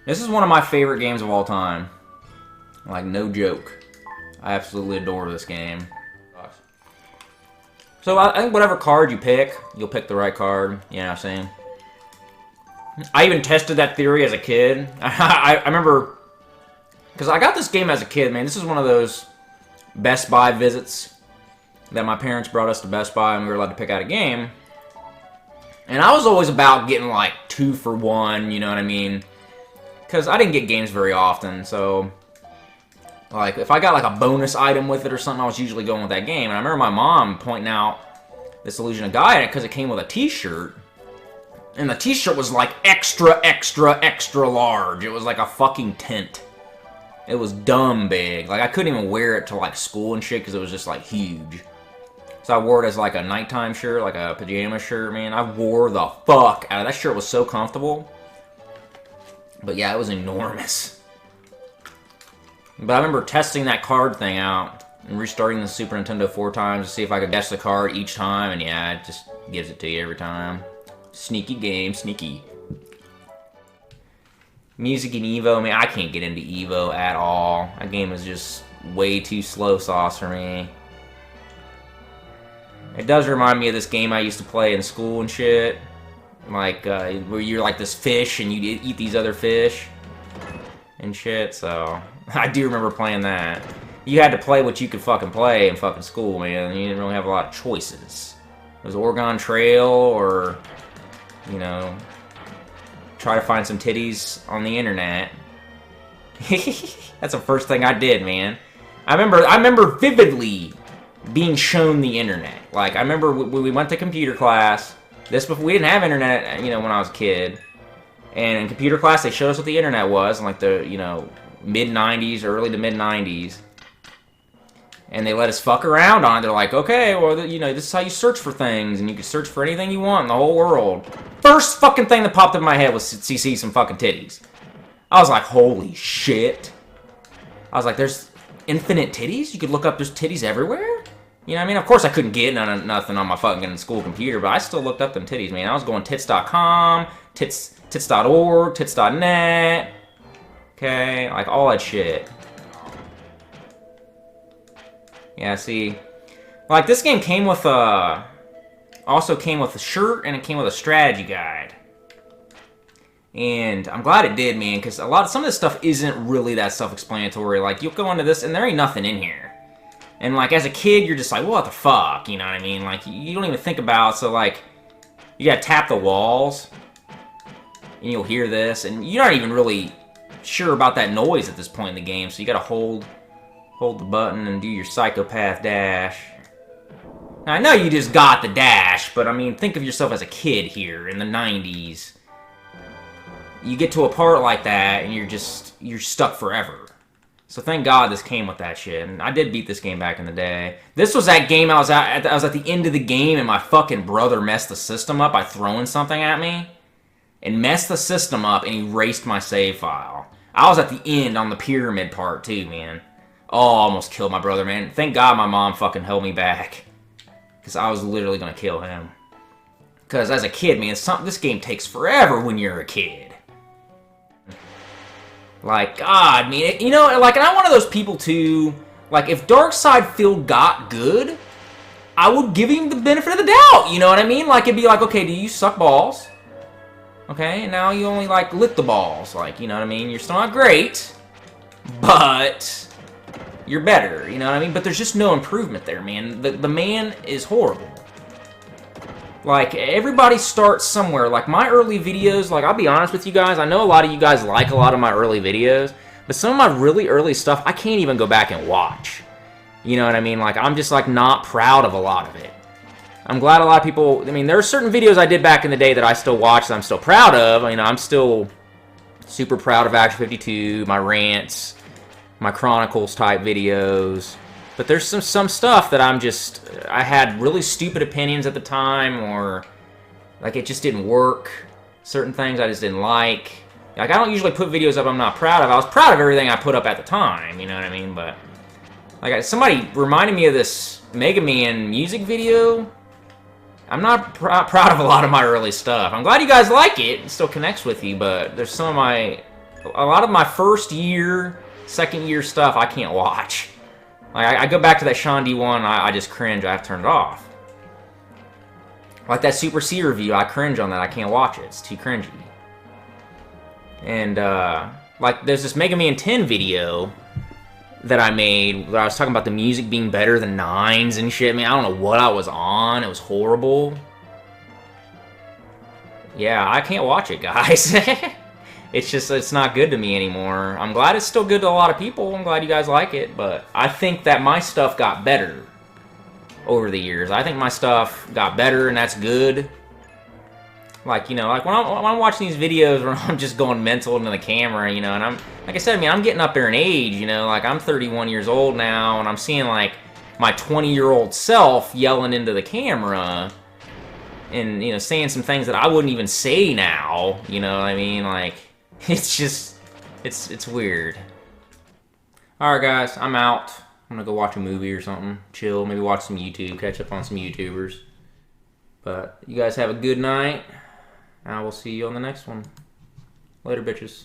This is one of my favorite games of all time. Like, no joke. I absolutely adore this game. So I think whatever card you pick, you'll pick the right card. You know what I'm saying? I even tested that theory as a kid. I remember... Because I got this game as a kid, man. This is one of those Best Buy visits that my parents brought us to Best Buy and we were allowed to pick out a game. And I was always about getting like 2 for 1, you know what I mean? Because I didn't get games very often, so... Like, if I got like a bonus item with it or something, I was usually going with that game. And I remember my mom pointing out this Illusion of Gaia in it because it came with a t-shirt. And the t-shirt was like extra, extra, extra large. It was like a fucking tent. It was dumb big. Like, I couldn't even wear it to like school and shit because it was just like huge. So I wore it as like a nighttime shirt, like a pajama shirt, man. I wore the fuck out of that shirt. Was so comfortable. But yeah, it was enormous. But I remember testing that card thing out and restarting the Super Nintendo 4 times to see if I could guess the card each time, and yeah, it just gives it to you every time. Sneaky game, sneaky. Music in Evo, man, I can't get into Evo at all. That game is just way too slow sauce for me. It does remind me of this game I used to play in school and shit. Like, where you're like this fish and you eat these other fish and shit, so... I do remember playing that. You had to play what you could fucking play in fucking school, man. You didn't really have a lot of choices. It was Oregon Trail or, you know, try to find some titties on the internet. That's the first thing I did, man. I remember vividly being shown the internet. Like, I remember we went to computer class. We didn't have internet, you know, when I was a kid. And in computer class, they showed us what the internet was, in like the, you know, mid-90s, early to mid-90s. And they let us fuck around on it. They're like, okay, well, you know, this is how you search for things, and you can search for anything you want in the whole world. First fucking thing that popped in my head was to see some fucking titties. I was like, holy shit. I was like, there's infinite titties? You could look up, there's titties everywhere? You know what I mean? Of course I couldn't get nothing on my fucking school computer, but I still looked up them titties, man. I was going tits.com, tits.org, tits.net. Okay, like all that shit. Yeah, see, like this game came with also came with a shirt and it came with a strategy guide. And I'm glad it did, man, because some of this stuff isn't really that self-explanatory. Like, you'll go into this and there ain't nothing in here. And like as a kid, you're just like, what the fuck, you know what I mean? Like, you don't even think about, so like, you gotta tap the walls, and you'll hear this, and you're not even really sure about that noise at this point in the game, so you gotta hold the button and do your psychopath dash. Now, I know you just got the dash, but I mean, think of yourself as a kid here in the 90s. You get to a part like that, and you're stuck forever. So thank God this came with that shit, and I did beat this game back in the day. This was that game I was at the end of the game, and my fucking brother messed the system up by throwing something at me. And messed the system up and erased my save file. I was at the end on the pyramid part too, man. Oh, I almost killed my brother, man. Thank God my mom fucking held me back. Because I was literally going to kill him. Because as a kid, man, this game takes forever when you're a kid. Like, God, man. You know, like, and I'm one of those people too. Like, if Darkside Phil got good, I would give him the benefit of the doubt. You know what I mean? Like, it'd be like, okay, do you suck balls? Okay, and now you only, like, lick the balls. Like, you know what I mean? You're still not great, but you're better, you know what I mean? But there's just no improvement there, man. The man is horrible. Like, everybody starts somewhere. Like, my early videos, like, I'll be honest with you guys, I know a lot of you guys like a lot of my early videos, but some of my really early stuff, I can't even go back and watch. You know what I mean? Like, I'm just, like, not proud of a lot of it. I'm glad a lot of people, I mean, there are certain videos I did back in the day that I still watch that I'm still proud of. You know, I'm still super proud of Action 52, my rants, my Chronicles type videos. But there's some stuff that I had really stupid opinions at the time, or like it just didn't work. Certain things I just didn't like. Like, I don't usually put videos up I'm not proud of. I was proud of everything I put up at the time, you know what I mean? But like, somebody reminded me of this Mega Man music video. I'm not proud of a lot of my early stuff. I'm glad you guys like it. It still connects with you, but there's some of my a lot of my first year, second year stuff I can't watch. Like, I go back to that Sean D one, I just cringe. I have to turn it off. Like that Super C review, I cringe on that. I can't watch it. It's too cringy. And like there's this Mega Man 10 video that I made where I was talking about the music being better than 9s and shit. I mean, I don't know what I was on. It was horrible. Yeah, I can't watch it, guys. It's not good to me anymore. I'm glad it's still good to a lot of people. I'm glad you guys like it, but I think that my stuff got better over the years. I think my stuff got better, and that's good. Like, you know, like when I'm watching these videos where I'm just going mental into the camera, you know, and I'm, like I said, I mean, I'm getting up there in age, you know, like I'm 31 years old now, and I'm seeing like my 20-year-old self yelling into the camera and, you know, saying some things that I wouldn't even say now, you know what I mean? Like, it's just, it's weird. Alright guys, I'm out. I'm gonna go watch a movie or something, chill, maybe watch some YouTube, catch up on some YouTubers. But you guys have a good night. I will see you on the next one. Later, bitches.